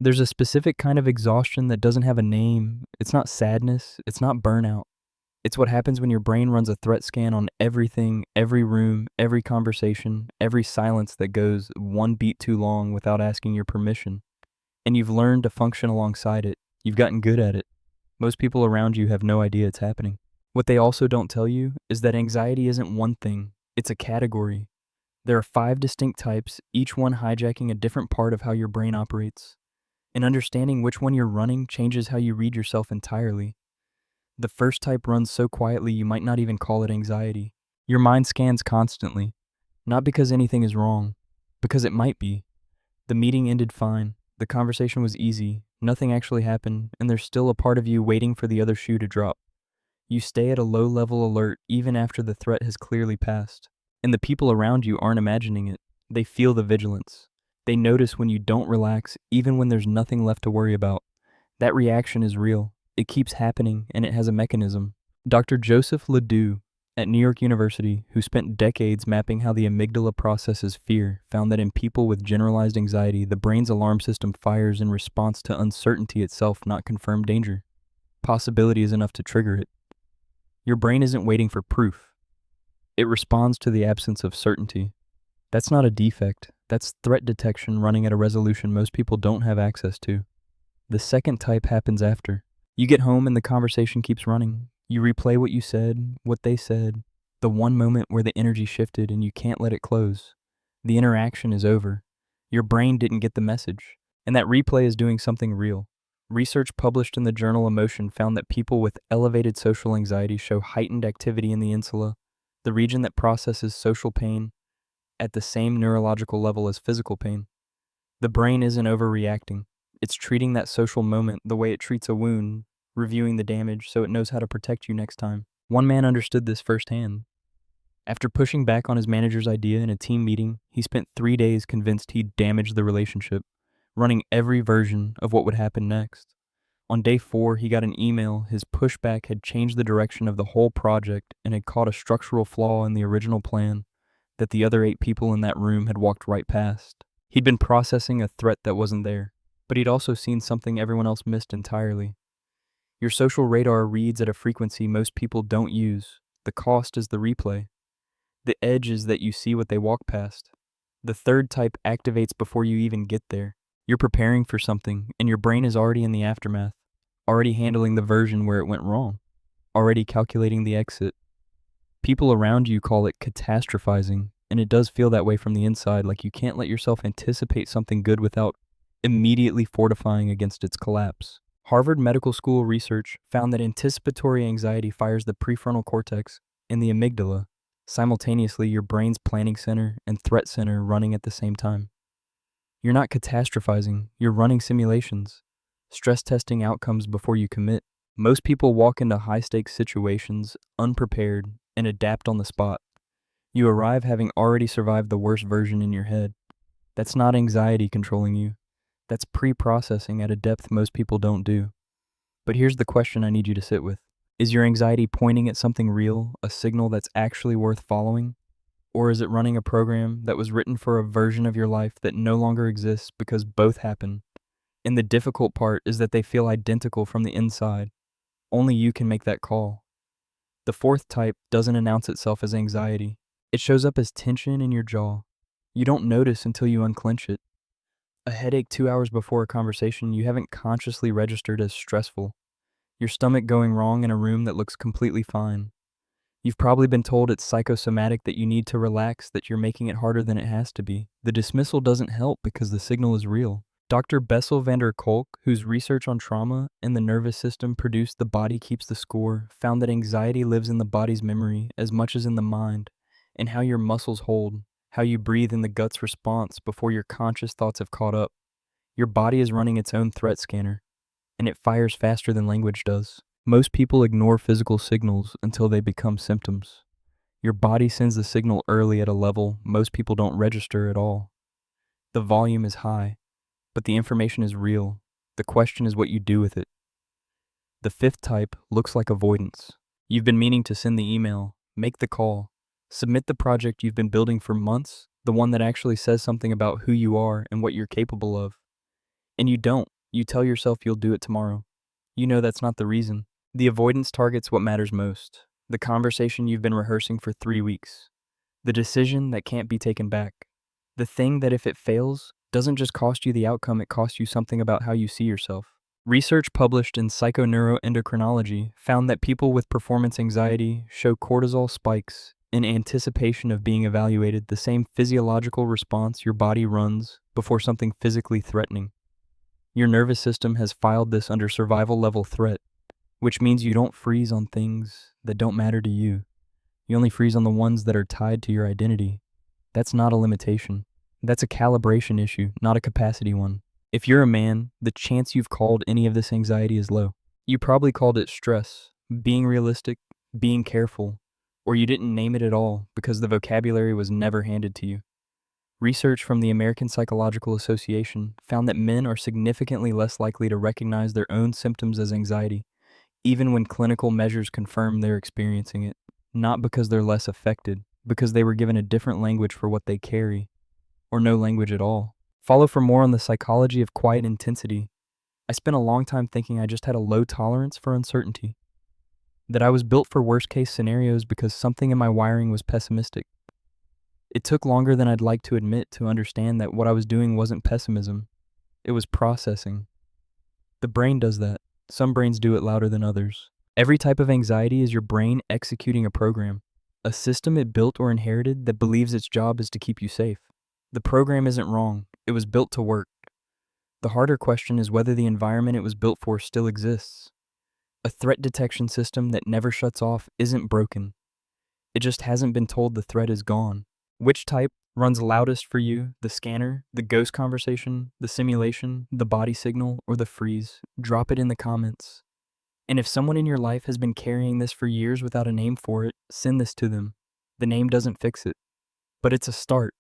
There's a specific kind of exhaustion that doesn't have a name. It's not sadness. It's not burnout. It's what happens when your brain runs a threat scan on everything, every room, every conversation, every silence that goes one beat too long without asking your permission. And you've learned to function alongside it. You've gotten good at it. Most people around you have no idea it's happening. What they also don't tell you is that anxiety isn't one thing. It's a category. There are 5 distinct types, each one hijacking a different part of how your brain operates. And understanding which one you're running changes how you read yourself entirely. The first type runs so quietly you might not even call it anxiety. Your mind scans constantly, not because anything is wrong, because it might be. The meeting ended fine, the conversation was easy, nothing actually happened, and there's still a part of you waiting for the other shoe to drop. You stay at a low-level alert even after the threat has clearly passed. And the people around you aren't imagining it. They feel the vigilance. They notice when you don't relax, even when there's nothing left to worry about. That reaction is real. It keeps happening, and it has a mechanism. Dr. Joseph Ledoux at New York University, who spent decades mapping how the amygdala processes fear, found that in people with generalized anxiety, the brain's alarm system fires in response to uncertainty itself, not confirmed danger. Possibility is enough to trigger it. Your brain isn't waiting for proof. It responds to the absence of certainty. That's not a defect. That's threat detection running at a resolution most people don't have access to. The second type happens after. You get home and the conversation keeps running. You replay what you said, what they said, the one moment where the energy shifted and you can't let it close. The interaction is over. Your brain didn't get the message. And that replay is doing something real. Research published in the journal Emotion found that people with elevated social anxiety show heightened activity in the insula, the region that processes social pain, at the same neurological level as physical pain. The brain isn't overreacting. It's treating that social moment the way it treats a wound, reviewing the damage so it knows how to protect you next time. One man understood this firsthand. After pushing back on his manager's idea in a team meeting, he spent 3 days convinced he'd damaged the relationship, running every version of what would happen next. On day 4, he got an email. His pushback had changed the direction of the whole project and had caught a structural flaw in the original plan that the other 8 people in that room had walked right past. He'd been processing a threat that wasn't there, but he'd also seen something everyone else missed entirely. Your social radar reads at a frequency most people don't use. The cost is the replay. The edge is that you see what they walk past. The third type activates before you even get there. You're preparing for something, and your brain is already in the aftermath, already handling the version where it went wrong, already calculating the exit. People around you call it catastrophizing, and it does feel that way from the inside, like you can't let yourself anticipate something good without immediately fortifying against its collapse. Harvard Medical School research found that anticipatory anxiety fires the prefrontal cortex and the amygdala, simultaneously your brain's planning center and threat center running at the same time. You're not catastrophizing, you're running simulations, stress testing outcomes before you commit. Most people walk into high-stakes situations unprepared and adapt on the spot. You arrive having already survived the worst version in your head. That's not anxiety controlling you. That's pre-processing at a depth most people don't do. But here's the question I need you to sit with. Is your anxiety pointing at something real, a signal that's actually worth following? Or is it running a program that was written for a version of your life that no longer exists because both happen? And the difficult part is that they feel identical from the inside. Only you can make that call. The fourth type doesn't announce itself as anxiety. It shows up as tension in your jaw. You don't notice until you unclench it. A headache 2 hours before a conversation you haven't consciously registered as stressful. Your stomach going wrong in a room that looks completely fine. You've probably been told it's psychosomatic, that you need to relax, that you're making it harder than it has to be. The dismissal doesn't help because the signal is real. Dr. Bessel van der Kolk, whose research on trauma and the nervous system produced The Body Keeps the Score, found that anxiety lives in the body's memory as much as in the mind, and how your muscles hold, how you breathe in the gut's response before your conscious thoughts have caught up. Your body is running its own threat scanner, and it fires faster than language does. Most people ignore physical signals until they become symptoms. Your body sends the signal early at a level most people don't register at all. The volume is high, but the information is real. The question is what you do with it. The fifth type looks like avoidance. You've been meaning to send the email, make the call, submit the project you've been building for months, the one that actually says something about who you are and what you're capable of. And you don't, You tell yourself you'll do it tomorrow. You know that's not the reason. The avoidance targets what matters most. The conversation you've been rehearsing for 3 weeks. The decision that can't be taken back. The thing that if it fails, doesn't just cost you the outcome, it costs you something about how you see yourself. Research published in Psychoneuroendocrinology found that people with performance anxiety show cortisol spikes in anticipation of being evaluated, the same physiological response your body runs before something physically threatening. Your nervous system has filed this under survival level threat, which means you don't freeze on things that don't matter to you. You only freeze on the ones that are tied to your identity. That's not a limitation. That's a calibration issue, not a capacity one. If you're a man, the chance you've called any of this anxiety is low. You probably called it stress, being realistic, being careful, or you didn't name it at all because the vocabulary was never handed to you. Research from the American Psychological Association found that men are significantly less likely to recognize their own symptoms as anxiety, even when clinical measures confirm they're experiencing it. Not because they're less affected, because they were given a different language for what they carry, or no language at all. Follow for more on the psychology of quiet intensity. I spent a long time thinking I just had a low tolerance for uncertainty, that I was built for worst-case scenarios because something in my wiring was pessimistic. It took longer than I'd like to admit to understand that what I was doing wasn't pessimism. It was processing. The brain does that. Some brains do it louder than others. Every type of anxiety is your brain executing a program, a system it built or inherited that believes its job is to keep you safe. The program isn't wrong. It was built to work. The harder question is whether the environment it was built for still exists. A threat detection system that never shuts off isn't broken. It just hasn't been told the threat is gone. Which type runs loudest for you? The scanner, the ghost conversation, the simulation, the body signal, or the freeze? Drop it in the comments. And if someone in your life has been carrying this for years without a name for it, send this to them. The name doesn't fix it, but it's a start.